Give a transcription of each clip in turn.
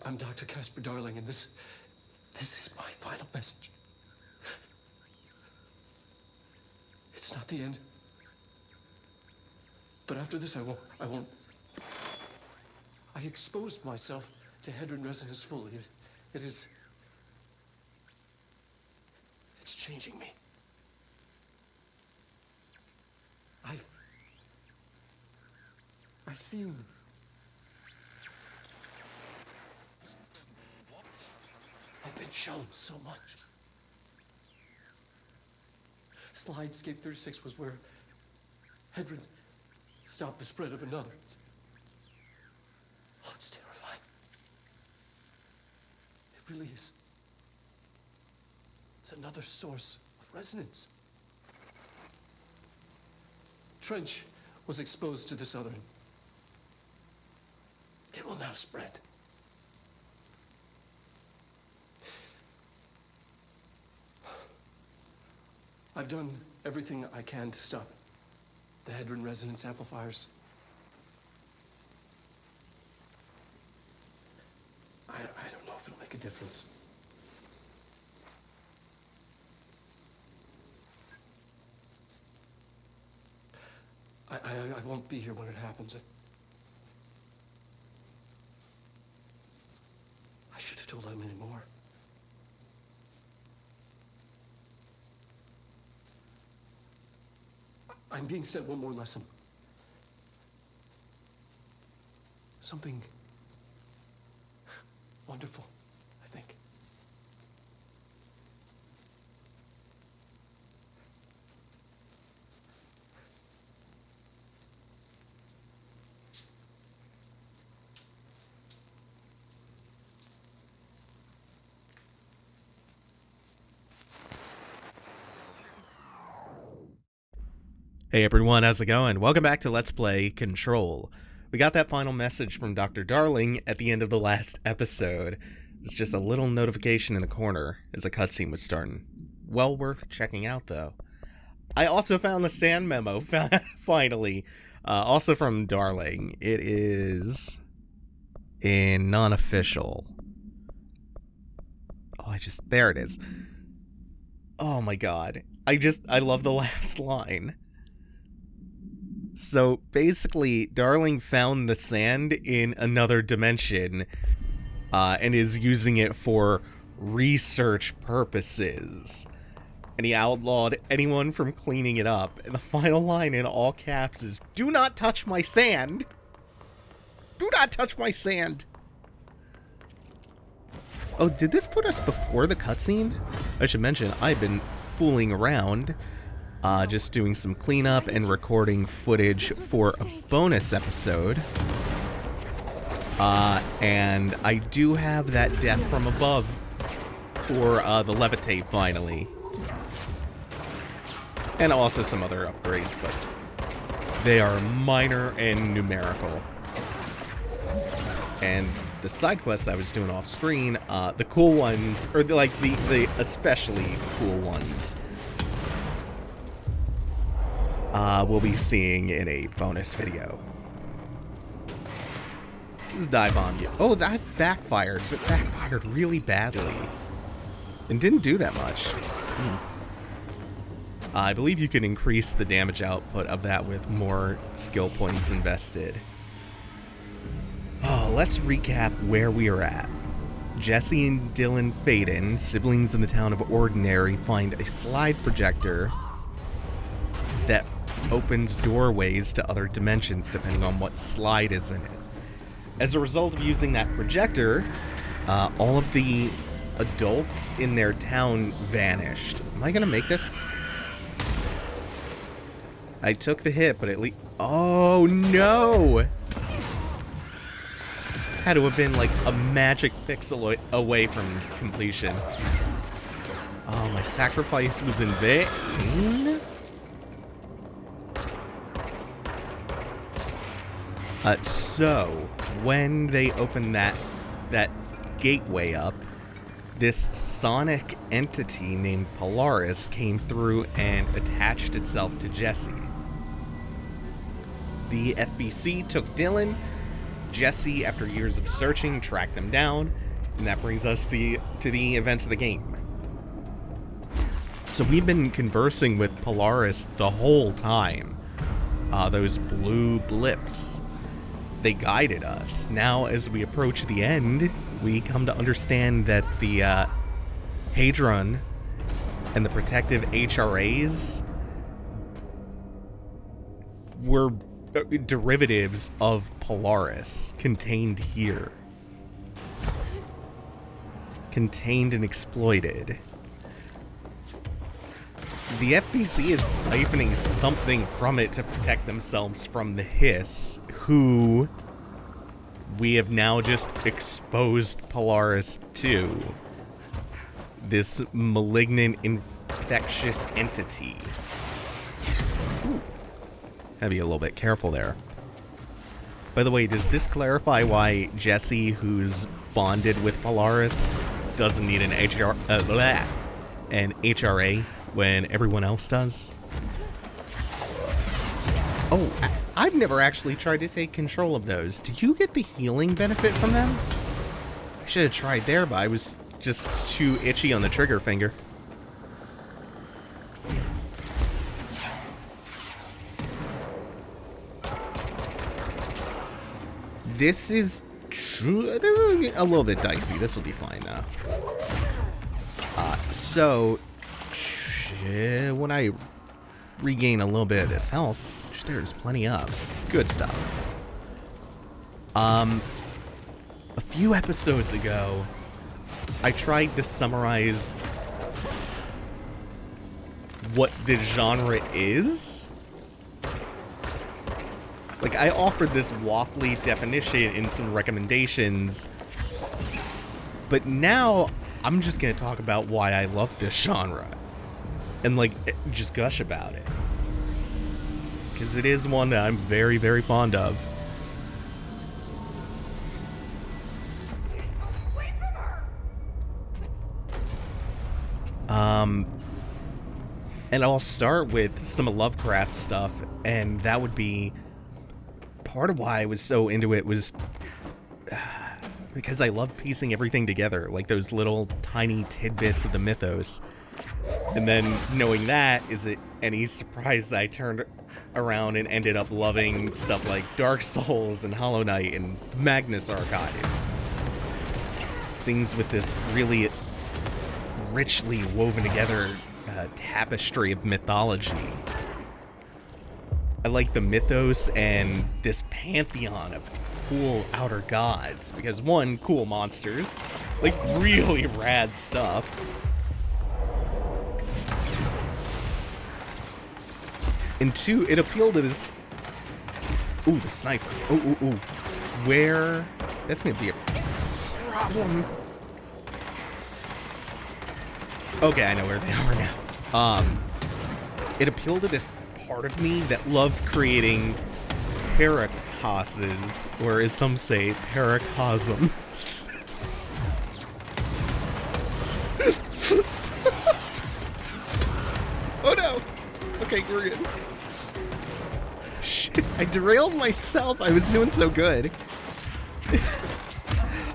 I'm Dr. Casper Darling, and this is my final message. It's not the end. But after this, I won't. I exposed myself to Hedron resonance fully. It's changing me. I've seen. I've been shown so much. Slidescape 36 was where Hedron stopped the spread of another. It's terrifying. It really is. It's another source of resonance. Trench was exposed to this other. It will now spread. I've done everything I can to stop the Hedron resonance amplifiers. I don't know if it'll make a difference. I won't be here when it happens. I should have told him anymore. I'm being sent one more lesson. Something wonderful, I think. Hey everyone, how's it going? Welcome back to Let's Play Control. We got that final message from Dr. Darling at the end of the last episode. It's just a little notification in the corner as a cutscene was starting. Well worth checking out though. I also found the sand memo, finally. Also from Darling. It is in non-official. Oh, there it is. Oh my god. I love the last line. So basically, Darling found the sand in another dimension and is using it for research purposes. And he outlawed anyone from cleaning it up. And the final line in all caps is, "Do not touch my sand! Do not touch my sand!" Oh, did this put us before the cutscene? I should mention, I've been fooling around. Just doing some cleanup and recording footage for a bonus episode. And I do have that death from above for the levitate finally. And also some other upgrades, but they are minor and numerical. And the side quests I was doing off screen, the cool ones, or the especially cool ones, we'll be seeing in a bonus video. Let's dive bomb you. Oh, that backfired, but backfired really badly. And didn't do that much. I believe you can increase the damage output of that with more skill points invested. Oh, let's recap where we are at. Jesse and Dylan Faden, siblings in the town of Ordinary, find a slide projector that opens doorways to other dimensions depending on what slide is in it. As a result of using that projector, all of the adults in their town vanished. Am I gonna make this? I took the hit, but at least... Oh no! Had to have been like a magic pixel away from completion. Oh, my sacrifice was in vain? So, when they opened that gateway up, this sonic entity named Polaris came through and attached itself to Jesse. The FBC took Dylan Jesse, after years of searching, tracked them down, and that brings us to the events of the game. So we've been conversing with Polaris the whole time. Those blue blips, they guided us. Now, as we approach the end, we come to understand that the Hadron and the protective HRAs were derivatives of Polaris contained here. Contained and exploited. The FBC is siphoning something from it to protect themselves from the Hiss, who we have now just exposed Polaris to. This malignant, infectious entity. Ooh. Gotta be a little bit careful there. By the way, does this clarify why Jesse, who's bonded with Polaris, doesn't need an HRA when everyone else does? Oh, I've never actually tried to take control of those. Do you get the healing benefit from them? I should have tried there, but I was just too itchy on the trigger finger. This is true. This is a little bit dicey. This will be fine though. So when I regain a little bit of this health, which there's plenty of good stuff. A few episodes ago, I tried to summarize what the genre is. Like, I offered this waffly definition in some recommendations, but now I'm just gonna talk about why I love this genre. And, like, just gush about it. Because it is one that I'm very, very fond of. And I'll start with some Lovecraft stuff, and that would be part of why I was so into it was because I love piecing everything together, like those little tiny tidbits of the mythos. And then knowing that, is it any surprise I turned around and ended up loving stuff like Dark Souls and Hollow Knight and Magnus Archives. Things with this really richly woven together tapestry of mythology. I like the mythos and this pantheon of cool outer gods because, one, cool monsters, like really rad stuff. And two, it appealed to this... Ooh, the sniper. Ooh. Where... That's gonna be a problem. Okay, I know where they are now. It appealed to this part of me that loved creating Parakosms, or as some say, Parakosms. Oh no! Okay, we're good. Shit, I derailed myself. I was doing so good.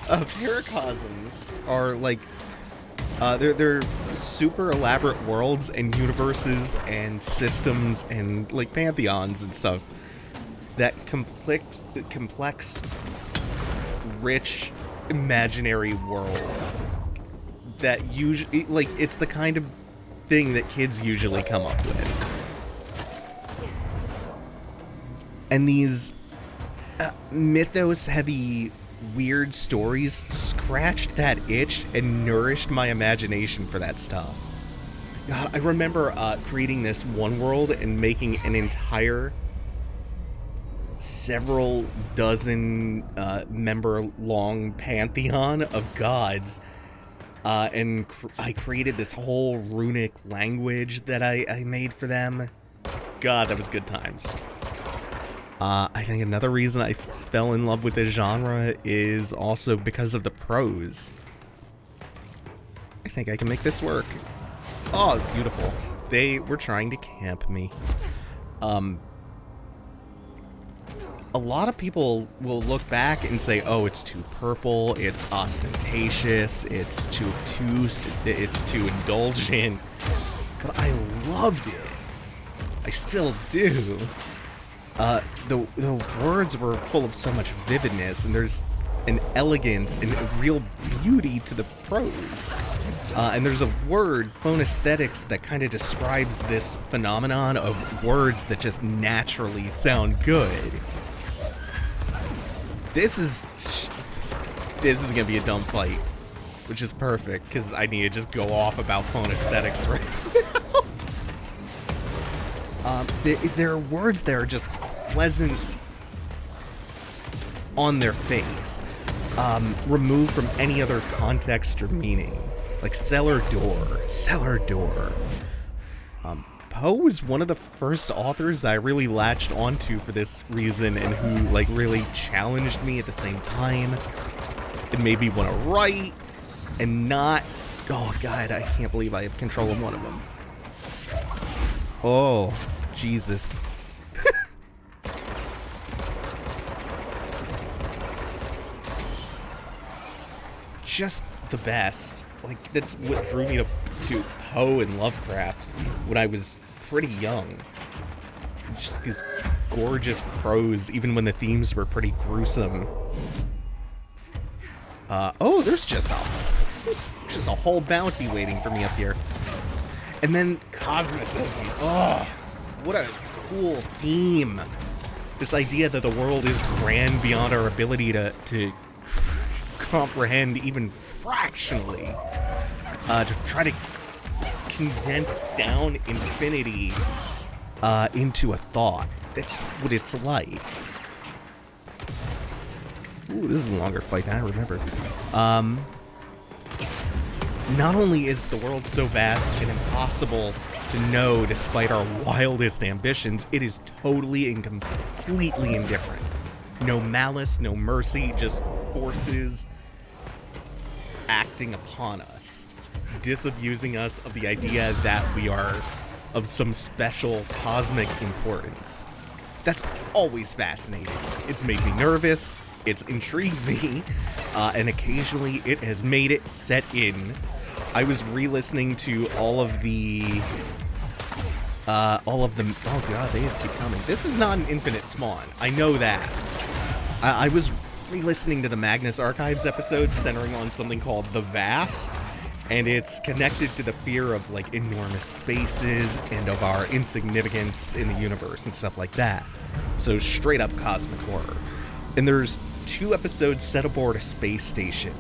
Parakosms are like, they're super elaborate worlds and universes and systems and like pantheons and stuff that complex, rich, imaginary world that usually, like, it's the kind of thing that kids usually come up with. And these mythos-heavy, weird stories scratched that itch and nourished my imagination for that stuff. God, I remember creating this one world and making an entire several dozen member long pantheon of gods, and I created this whole runic language that I made for them. God, that was good times. I think another reason I fell in love with this genre is also because of the prose. I think I can make this work. Oh, beautiful. They were trying to camp me. a lot of people will look back and say, oh, it's too purple, it's ostentatious, it's too obtuse, it's too indulgent. But I loved it. I still do. The words were full of so much vividness, and there's an elegance and a real beauty to the prose. And there's a word, phonesthetics, that kind of describes this phenomenon of words that just naturally sound good. This is gonna be a dumb fight, which is perfect, because I need to just go off about phonesthetics right now. There are words that are just pleasant on their face, removed from any other context or meaning, like cellar door. Poe was one of the first authors I really latched onto for this reason, and who like really challenged me at the same time. It made me want to write and not. Oh god, I can't believe I have control of one of them. Oh, Jesus. Just the best. Like, that's what drew me to Poe and Lovecraft when I was pretty young. Just this gorgeous prose, even when the themes were pretty gruesome. Oh, there's just a whole bounty waiting for me up here. And then cosmicism. Oh, what a cool theme. This idea that the world is grand beyond our ability to comprehend even fractionally. To try to condense down infinity into a thought. That's what it's like. Ooh, this is a longer fight than I remembered. Not only is the world so vast and impossible to know despite our wildest ambitions, it is totally and completely indifferent. No malice, no mercy, just forces acting upon us, disabusing us of the idea that we are of some special cosmic importance. That's always fascinating. It's made me nervous, it's intrigued me, and occasionally it has made it set in. I was re-listening to all of them. Oh god, they just keep coming. This is not an infinite spawn. I know that. I was re-listening to the Magnus Archives episode centering on something called The Vast, and it's connected to the fear of like enormous spaces and of our insignificance in the universe and stuff like that. So straight up cosmic horror. And there's 2 episodes set aboard a space station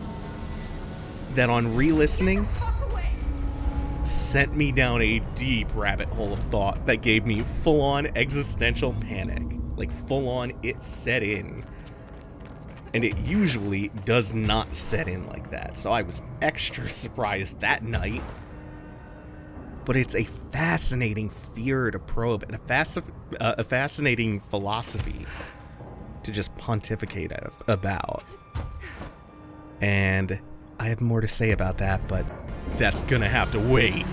that on re-listening sent me down a deep rabbit hole of thought that gave me full-on existential panic. Like full-on it set in. And it usually does not set in like that, so I was extra surprised that night. But it's a fascinating fear to probe, and a fascinating philosophy to just pontificate about. And I have more to say about that, but that's gonna have to wait.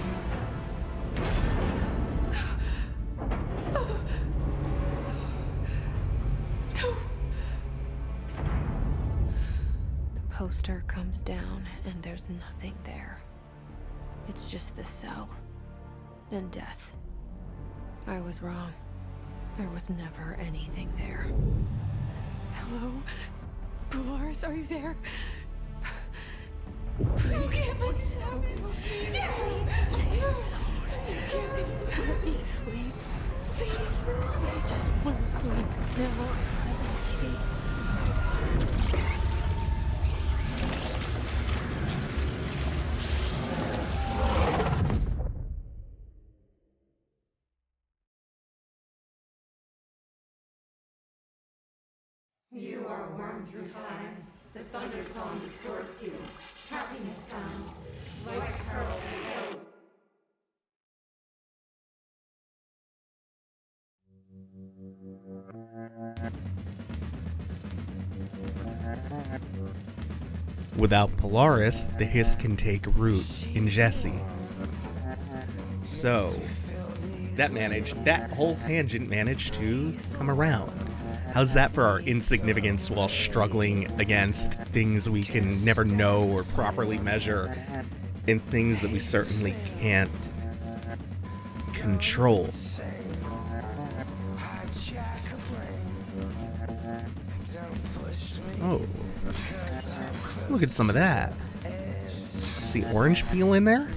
Poster comes down and there's nothing there. It's just the cell and death. I was wrong. There was never anything there. Hello? Polaris, are you there? Please let me sleep. Please. I just want to sleep now. Let me sleep. You are worn through time. The thunder song distorts you. Happiness comes, like pearls and gold. Without Polaris, the hiss can take root in Jesse. So, that whole tangent managed to come around. How's that for our insignificance while struggling against things we can never know or properly measure, and things that we certainly can't control? Oh, look at some of that. See orange peel in there?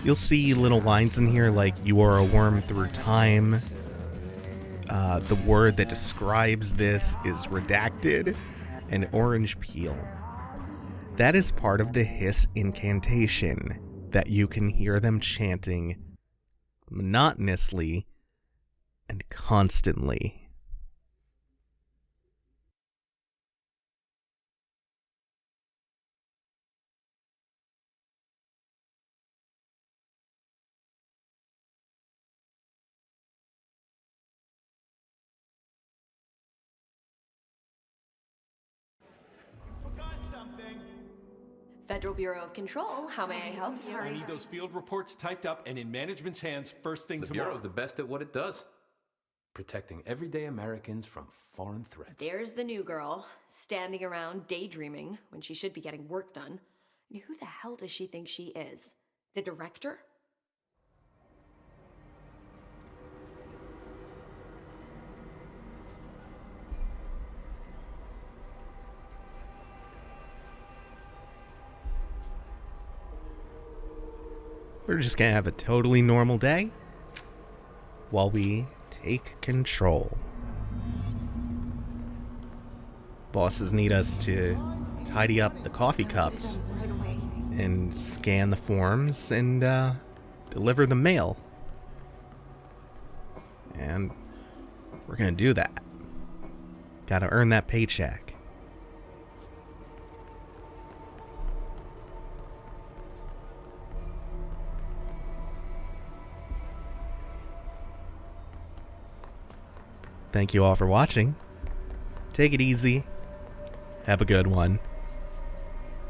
You'll see little lines in here like, "You are a worm through time." The word that describes this is redacted, and orange peel. That is part of the hiss incantation that you can hear them chanting monotonously and constantly. Federal Bureau of Control, how may I help you? I need those field reports typed up and in management's hands first thing The tomorrow. Bureau's the best at what it does. Protecting everyday Americans from foreign threats. There's the new girl, standing around daydreaming when she should be getting work done. And who the hell does she think she is? The director? We're just gonna have a totally normal day while we take control. Bosses need us to tidy up the coffee cups and scan the forms and deliver the mail. And we're gonna do that. Gotta earn that paycheck. Thank you all for watching. Take it easy. Have a good one.